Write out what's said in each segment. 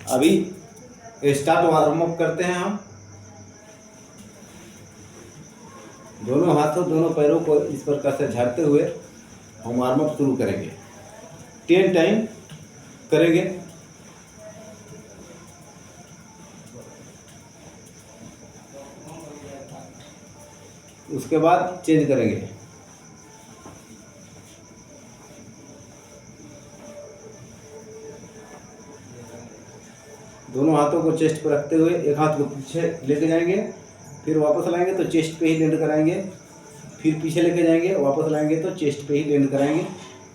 अभी start warm up करते हैं हम। दोनों हाथों दोनों पैरों को इस प्रकार से झाड़ते हुए हम वार्म अप शुरू करेंगे। 10 टाइम करेंगे। उसके बाद चेंज करेंगे। दोनों हाथों को चेस्ट पर रखते हुए एक हाथ को पीछे लेके जाएंगे, फिर वापस लाएंगे तो चेस्ट पे ही लैंड कराएंगे, फिर पीछे लेके जाएंगे, वापस लाएंगे तो चेस्ट पे ही लैंड कराएंगे।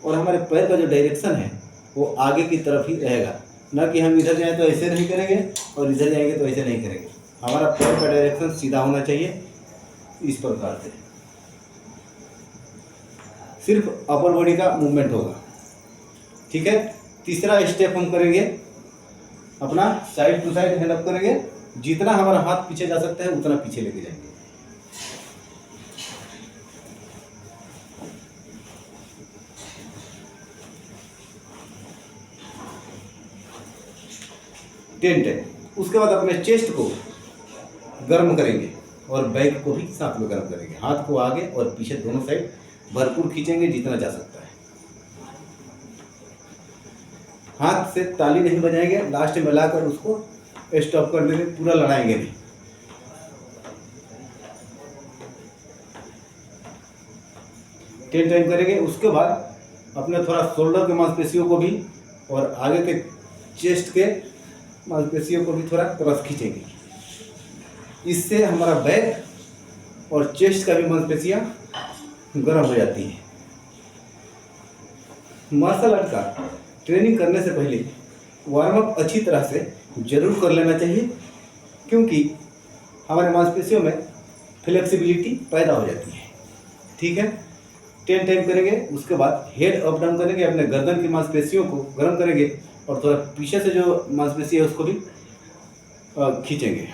और हमारे पैर का जो डायरेक्शन है वो आगे की तरफ ही रहेगा, ना कि हम इधर जाएं तो ऐसे नहीं करेंगे और इधर जाएंगे तो ऐसे नहीं करेंगे। हमारा पैर का डायरेक्शन सीधा होना चाहिए इस प्रकार से। सिर्फ अपर बॉडी का मूवमेंट होगा। ठीक है। तीसरा स्टेप हम करेंगे अपना side to side hand up करेंगे। जितना हमारा हाथ पीछे जा सकता है उतना पीछे लेके जाएंगे। टेंट। उसके बाद अपने चेस्ट को गर्म करेंगे और बैक को भी साथ में गर्म करेंगे। हाथ को आगे और पीछे दोनों साइड भरपूर खींचेंगे जितना जा सकता है। हाथ से ताली नहीं बजाएंगे, लास्ट में लाकर उसको स्टॉप कर देंगे, पूरा लड़ाएंगे नहीं। टेन टाइम करेंगे। उसके बाद अपने थोड़ा शोल्डर के मांसपेशियों को भी और आगे के चेस्ट के मांसपेशियों को भी थोड़ा क्रॉस खींचेंगे। इससे हमारा बैक और चेस्ट का भी मांसपेशियां गर्म हो जाती है। मार्शल आर्ट का ट्रेनिंग करने से पहले वार्म अप अच्छी तरह से जरूर कर लेना चाहिए, क्योंकि हमारे मांसपेशियों में फ्लेक्सिबिलिटी पैदा हो जाती है। ठीक है। 10 टाइम करेंगे। उसके बाद हेड अप डाउन करेंगे, अपने गर्दन की मांसपेशियों को गर्म करेंगे और थोड़ा पीछे से जो मांसपेशी है उसको भी खींचेंगे।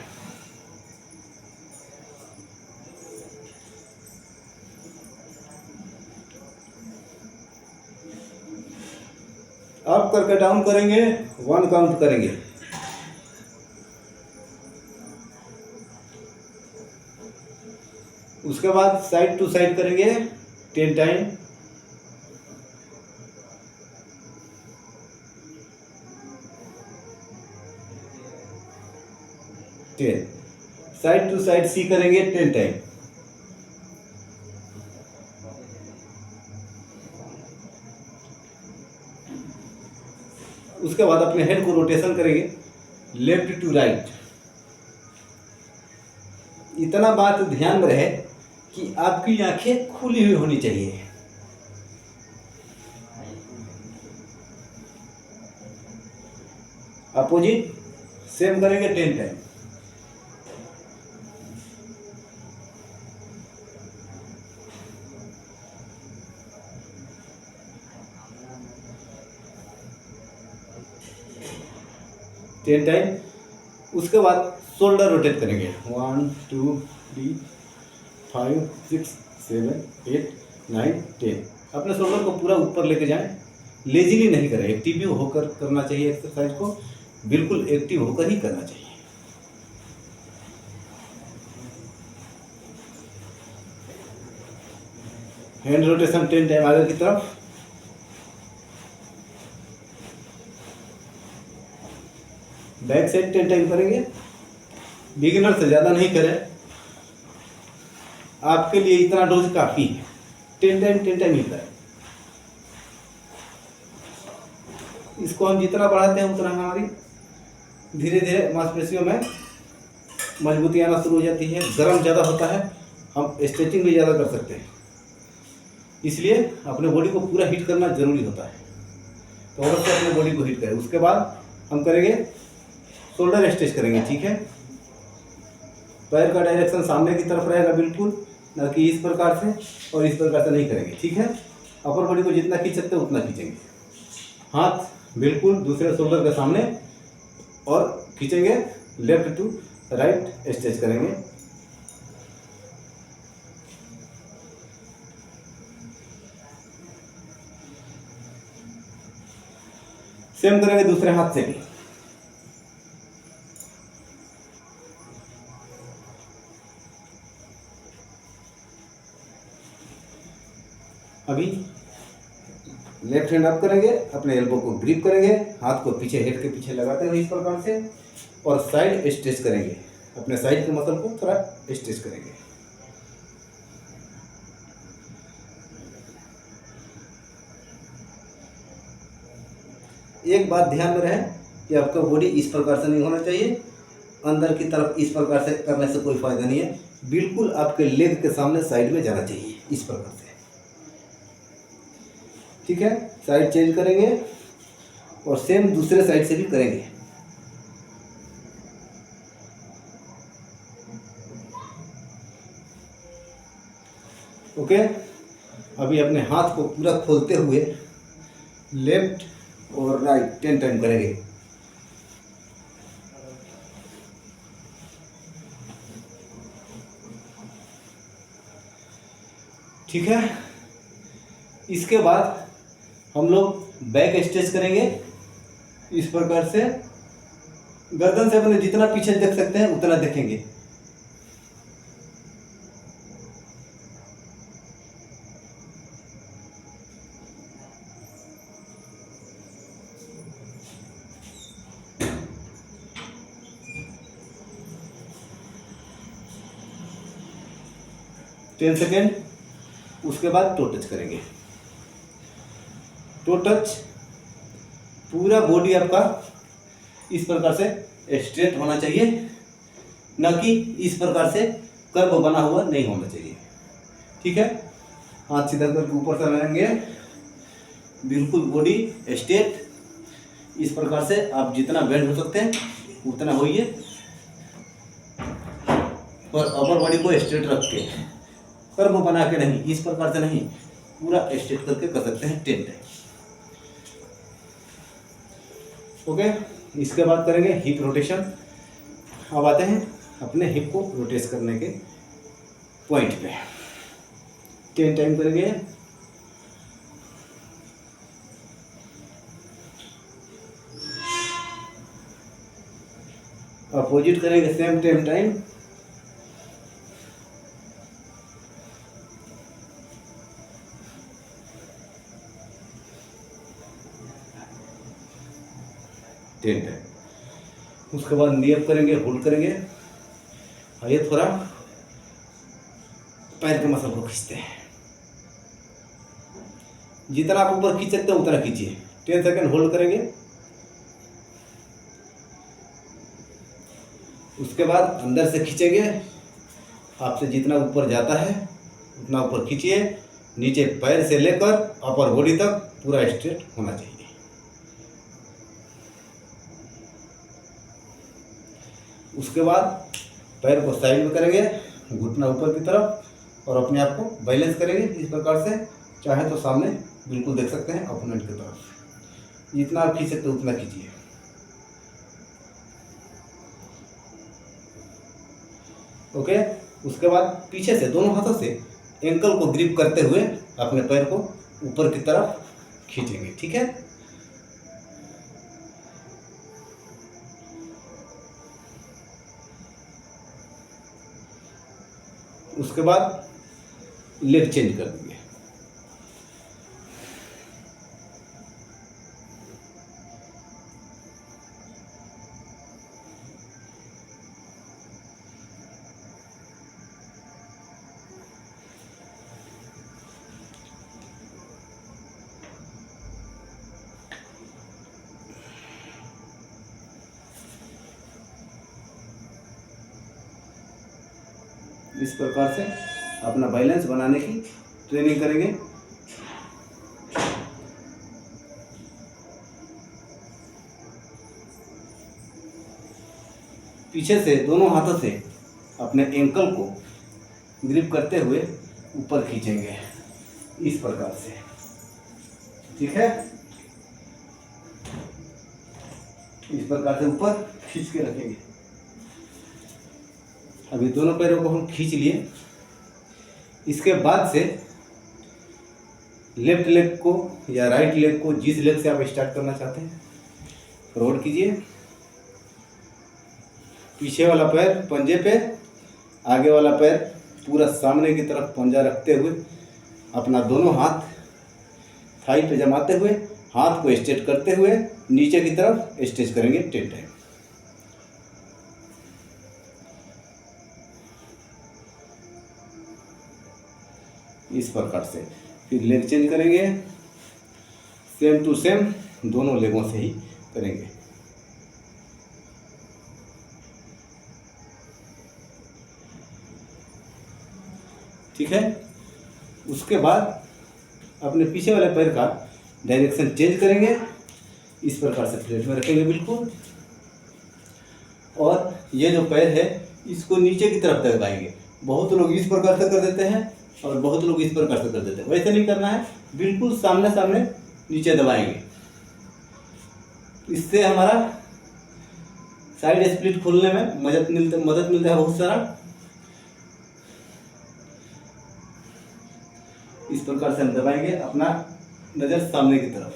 अप करके डाउन करेंगे, 1 काउंट करेंगे। उसके बाद साइड टू साइड करेंगे 10 टाइम। साइड टू साइड सी करेंगे 10 टाइम। उसके बाद अपने हेड को रोटेशन करेंगे लेफ्ट टू राइट। इतना बात ध्यान में रहे कि आपकी आंखें खुली हुई होनी चाहिए। अपोजिट सेम करेंगे 10 टाइम। उसके बाद शोल्डर रोटेट करेंगे 1 2 3 5 6 7 8 9 10। अपने शोल्डर को पूरा ऊपर लेके जाएं। लेजीली नहीं करें, एक्टिव होकर करना चाहिए। एक्सरसाइज को बिल्कुल एक्टिव होकर ही करना चाहिए। हैंड रोटेशन 10 टाइम आगे की तरफ। बैक साइड 10 टाइम करेंगे। बिगिनर से ज़्यादा नहीं करें, आपके लिए इतना डोज काफ़ी है। 10 टाइम ही करें। इसको हम जितना बढ़ाते हैं उतना हमारी धीरे धीरे मांसपेशियों में मजबूती आना शुरू हो जाती है। गर्म ज़्यादा होता है, हम स्ट्रेचिंग भी ज़्यादा कर सकते हैं। इसलिए अपने बॉडी को पूरा हीट करना जरूरी होता है। तो अवश्य अपने बॉडी को हीट करें। उसके बाद हम करेंगे शोल्डर स्ट्रेच करेंगे। ठीक है। पैर का डायरेक्शन सामने की तरफ रहेगा बिल्कुल, ना कि इस प्रकार से और इस प्रकार से नहीं करेंगे। ठीक है। अपर बॉडी को जितना खींच सकते हैं उतना खींचेंगे। हाथ बिल्कुल दूसरे शोल्डर के सामने और खींचेंगे। लेफ्ट टू राइट स्ट्रेच करेंगे। सेम करेंगे दूसरे हाथ से भी। अभी लेफ्ट हैंड अप करेंगे, अपने एल्बो को ग्रिप करेंगे, हाथ को पीछे हेड के पीछे लगाते हुए इस प्रकार से, और साइड स्ट्रेच करेंगे, अपने साइड के मसल को थोड़ा स्ट्रेच करेंगे। एक बात ध्यान में रहे कि आपका बॉडी इस प्रकार से नहीं होना चाहिए, अंदर की तरफ इस प्रकार से करने से कोई फायदा नहीं है, बिल्कुल आपके लेग के सामने साइड में जाना चाहिए इस प्रकार से। ठीक है, साइड चेंज करेंगे और सेम दूसरे साइड से भी करेंगे। ओके, अभी अपने हाथ को पूरा खोलते हुए लेफ्ट और राइट 10 टाइम करेंगे। ठीक है, इसके बाद हम लोग बैक स्ट्रेच करेंगे इस प्रकार से। गर्दन से अपने जितना पीछे देख सकते हैं उतना देखेंगे। टेन सेकेंड, उसके बाद टो टच करेंगे। टो टच, पूरा बॉडी आपका इस प्रकार से स्ट्रेट होना चाहिए, न कि इस प्रकार से कर्व बना हुआ नहीं होना चाहिए। ठीक है, हाथ सीधा करके ऊपर से लगाएंगे, बिल्कुल बॉडी स्ट्रेट। इस प्रकार से आप जितना बेंड हो सकते हैं उतना होइए, पर अपर बॉडी को स्ट्रेट रख के, कर्व बना के नहीं, इस प्रकार से नहीं, पूरा स्ट्रेट करके कर सकते हैं 10 टाइम। ओके, इसके बाद करेंगे हिप रोटेशन। अब आते हैं अपने हिप को रोटेट करने के पॉइंट पे। 10 टाइम करेंगे। अपोजिट करेंगे सेम 10 टाइम। उसके बाद नी अप करेंगे, होल्ड करेंगे, और ये थोड़ा पैर के मसल को खींचते हैं। जितना आप ऊपर खींच सकते हैं उतना खींचिए। 10 सेकेंड होल्ड करेंगे। उसके बाद अंदर से खींचेंगे, आपसे जितना ऊपर जाता है उतना ऊपर खींचिए। नीचे पैर से लेकर अपर बॉडी तक पूरा स्ट्रेट होना चाहिए। उसके बाद पैर को साइड में करेंगे, घुटना ऊपर की तरफ, और अपने आप को बैलेंस करेंगे इस प्रकार से। चाहे तो सामने बिल्कुल देख सकते हैं अपोनेंट की तरफ। जितना आप खींच सकते उतना खींचिए। ओके, उसके बाद पीछे से दोनों हाथों से एंकल को ग्रिप करते हुए अपने पैर को ऊपर की तरफ खींचेंगे। ठीक है, उसके बाद लेग चेंज कर देंगे। इस प्रकार से अपना बैलेंस बनाने की ट्रेनिंग करेंगे। पीछे से दोनों हाथों से अपने एंकल को ग्रिप करते हुए ऊपर खींचेंगे इस प्रकार से। ठीक है, इस प्रकार से ऊपर खींच के रखेंगे। अभी दोनों पैरों को हम खींच लिए। इसके बाद से लेफ्ट लेग को या राइट लेग को, जिस लेग से आप स्टार्ट करना चाहते हैं, फॉरवर्ड कीजिए। पीछे वाला पैर पंजे पे, आगे वाला पैर पूरा सामने की तरफ पंजा रखते हुए अपना दोनों हाथ थाई पे जमाते हुए हाथ को स्ट्रेट करते हुए नीचे की तरफ स्ट्रेच करेंगे 10 टाइम। इस प्रकार से फिर लेग चेंज करेंगे, सेम टू सेम दोनों लेगों से ही करेंगे। ठीक है। उसके बाद अपने पीछे वाले पैर का डायरेक्शन चेंज करेंगे, इस प्रकार से फ्लैट में रखेंगे बिल्कुल, और ये जो पैर है इसको नीचे की तरफ दबाएंगे। बहुत लोग इस प्रकार से कर देते हैं और बहुत लोग इस प्रकार से कर देते हैं, वैसे नहीं करना है, बिल्कुल सामने सामने नीचे दबाएंगे। इससे हमारा साइड स्प्लिट खोलने में मदद मिलता है बहुत सारा। इस प्रकार से हम दबाएंगे, अपना नज़र सामने की तरफ।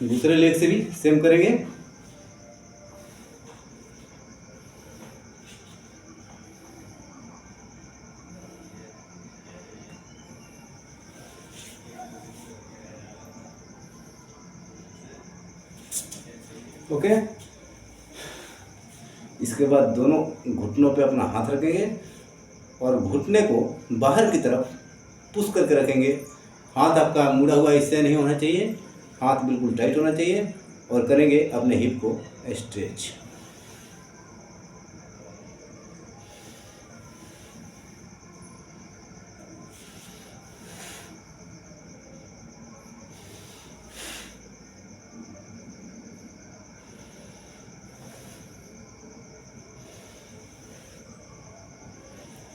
दूसरे लेग से भी सेम करेंगे। ओके। इसके बाद दोनों घुटनों पे अपना हाथ रखेंगे और घुटने को बाहर की तरफ पुश करके रखेंगे। हाथ आपका मुड़ा हुआ इससे नहीं होना चाहिए, हाथ बिल्कुल टाइट होना चाहिए, और करेंगे अपने हिप को स्ट्रेच।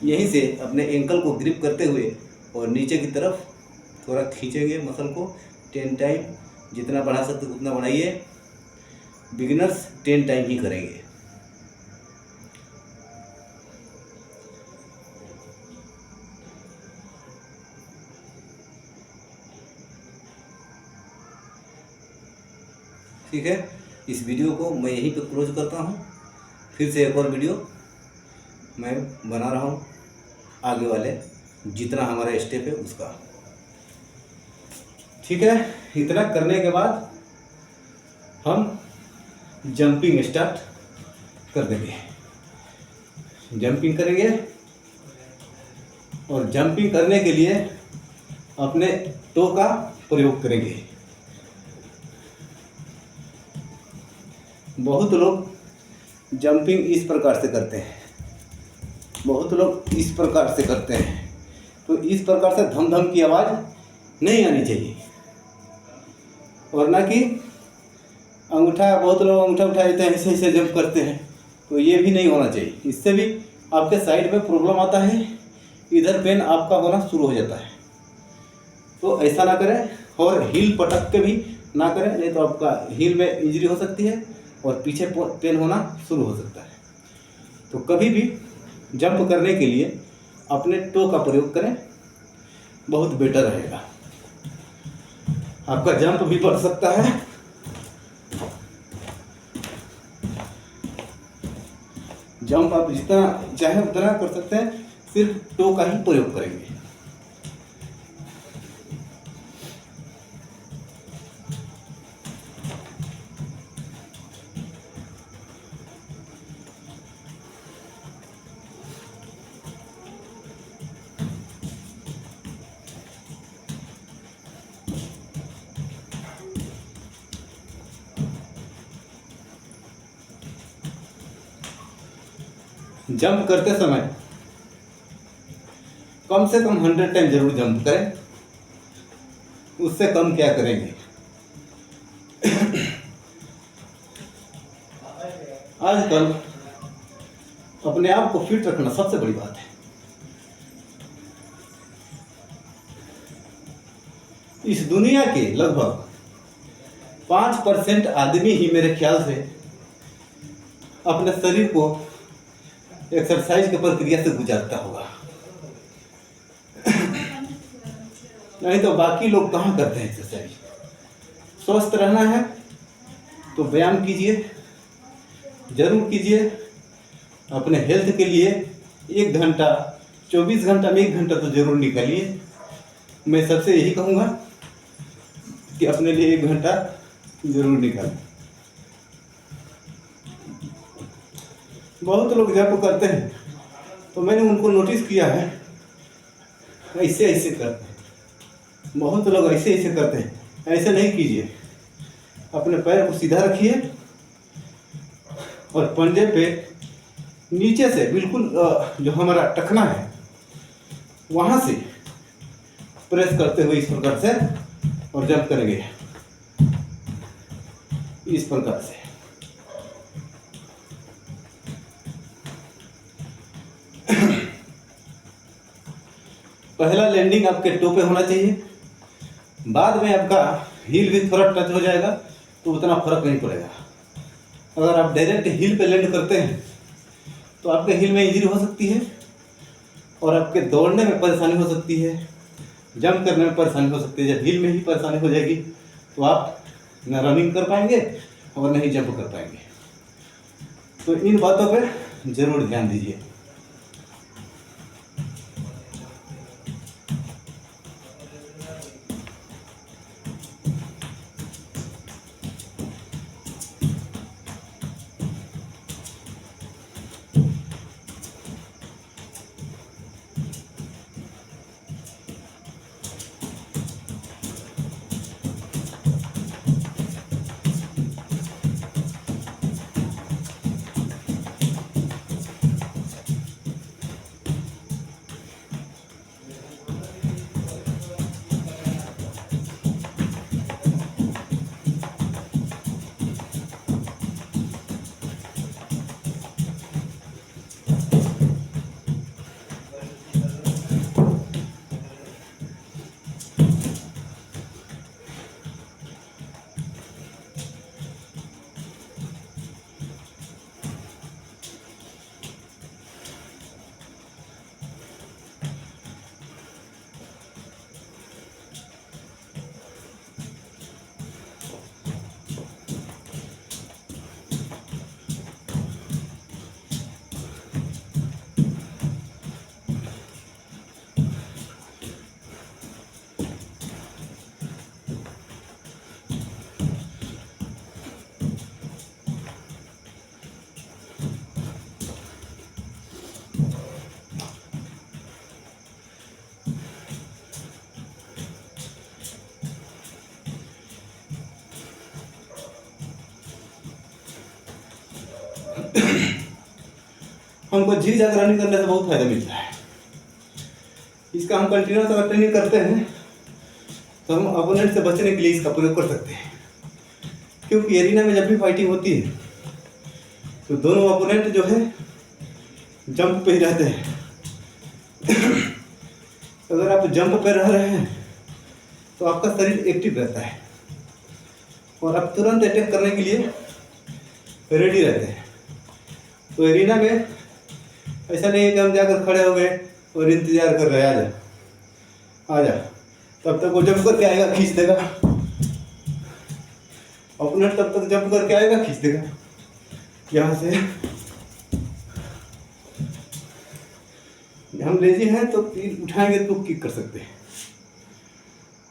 यहीं से अपने एंकल को ग्रिप करते हुए और नीचे की तरफ थोड़ा खींचेंगे मसल को 10 टाइम। जितना बढ़ा सकते उतना बढ़ाइए। बिगिनर्स 10 टाइम ही करेंगे। ठीक है। इस वीडियो को मैं यहीं पे क्लोज करता हूँ। फिर से एक और वीडियो मैं बना रहा हूँ आगे वाले जितना हमारा स्टेप है उसका। ठीक है। इतना करने के बाद हम जंपिंग स्टार्ट कर देंगे। जंपिंग करेंगे और जंपिंग करने के लिए अपने टो का प्रयोग करेंगे। बहुत लोग जंपिंग इस प्रकार से करते हैं, बहुत लोग इस प्रकार से करते हैं। तो इस प्रकार से धम धम की आवाज़ नहीं आनी चाहिए, और ना कि अंगूठा, बहुत लोग अंगूठा उठा लेते हैं, ऐसे ऐसे जंप करते हैं, तो ये भी नहीं होना चाहिए। इससे भी आपके साइड में प्रॉब्लम आता है, इधर पेन आपका होना शुरू हो जाता है। तो ऐसा ना करें, और हील पटक के भी ना करें, नहीं तो आपका हील में इंजरी हो सकती है और पीछे पेन होना शुरू हो सकता है। तो कभी भी जंप करने के लिए अपने टो का प्रयोग करें, बहुत बेटर रहेगा। आपका जंप भी बढ़ सकता है। जंप आप जितना चाहे उतना कर सकते हैं, सिर्फ टो का ही प्रयोग करेंगे। जंप करते समय कम से कम 100 टाइम जरूर जंप करें, उससे कम क्या करेंगे। आजकल अपने आप को फिट रखना सबसे बड़ी बात है। इस दुनिया के लगभग 5% आदमी ही मेरे ख्याल से अपने शरीर को एक्सरसाइज की प्रक्रिया से गुजारता होगा, नहीं तो बाकी लोग कहाँ करते हैं एक्सरसाइज। स्वस्थ रहना है तो व्यायाम कीजिए, जरूर कीजिए। अपने हेल्थ के लिए 1 घंटा 24 घंटा में 1 घंटा तो जरूर निकालिए। मैं सबसे यही कहूँगा कि अपने लिए 1 घंटा जरूर निकालें। बहुत लोग जब करते हैं तो मैंने उनको नोटिस किया है, ऐसे ऐसे करते हैं। बहुत लोग ऐसे ऐसे करते हैं, ऐसे नहीं कीजिए। अपने पैर को सीधा रखिए और पंजे पे नीचे से बिल्कुल जो हमारा टखना है वहाँ से प्रेस करते हुए इस प्रकार से और जंप करेंगे इस प्रकार से। पहला लैंडिंग आपके टो पे होना चाहिए, बाद में आपका हील भी थोड़ा टच हो जाएगा तो उतना फर्क नहीं पड़ेगा। अगर आप डायरेक्ट हील पे लैंड करते हैं तो आपके हील में इंजरी हो सकती है और आपके दौड़ने में परेशानी हो सकती है, जंप करने में परेशानी हो सकती है। जब हील में ही परेशानी हो जाएगी तो आप न रनिंग कर पाएंगे और नहीं जंप कर पाएंगे। तो इन बातों पे जरूर ध्यान दीजिए। हमको झिग झैग रनिंग करने से बहुत फायदा मिलता है। इसका हम कंटिन्यूस अगर ट्रेनिंग करते हैं तो हम अपोनेंट से बचने के लिए इसका प्रयोग कर सकते हैं। क्योंकि एरिना में जब भी फाइटिंग होती है तो दोनों अपोनेंट जो है जंप पे ही रहते हैं। अगर आप जंप पे रह रहे हैं तो आपका शरीर एक्टिव रहता है और आप तुरंत अटैक करने के लिए रेडी रहते हैं। तो एरिना में ऐसा नहीं है कि हम जाकर खड़े हो गए और इंतजार कर रहे हैं आ जा, तब तक वो जंप करके आएगा खींच देगा। अपोनेंट तब तक जंप करके आएगा खींच देगा। यहाँ से हम लेजी हैं तो तीर उठाएंगे तो किक कर सकते हैं।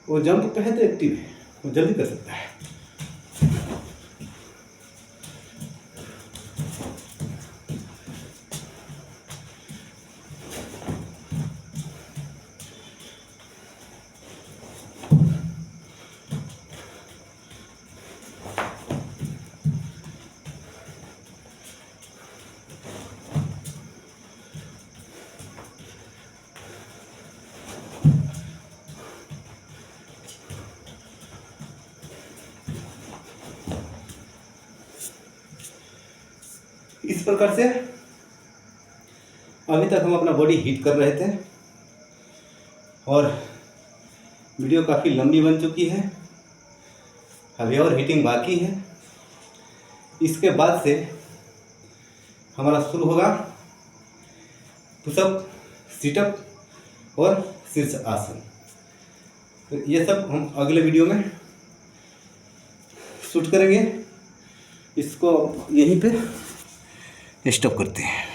वो जंप पे है तो एक्टिव है, वो जल्दी कर सकता है। इस प्रकार से अभी तक हम अपना बॉडी हीट कर रहे थे और वीडियो काफ़ी लंबी बन चुकी है। अभी और हीटिंग बाकी है। इसके बाद से हमारा शुरू होगा पुशअप, सिटअप और शीर्ष आसन। तो ये सब हम अगले वीडियो में शूट करेंगे। इसको यहीं पे स्टॉप करते हैं।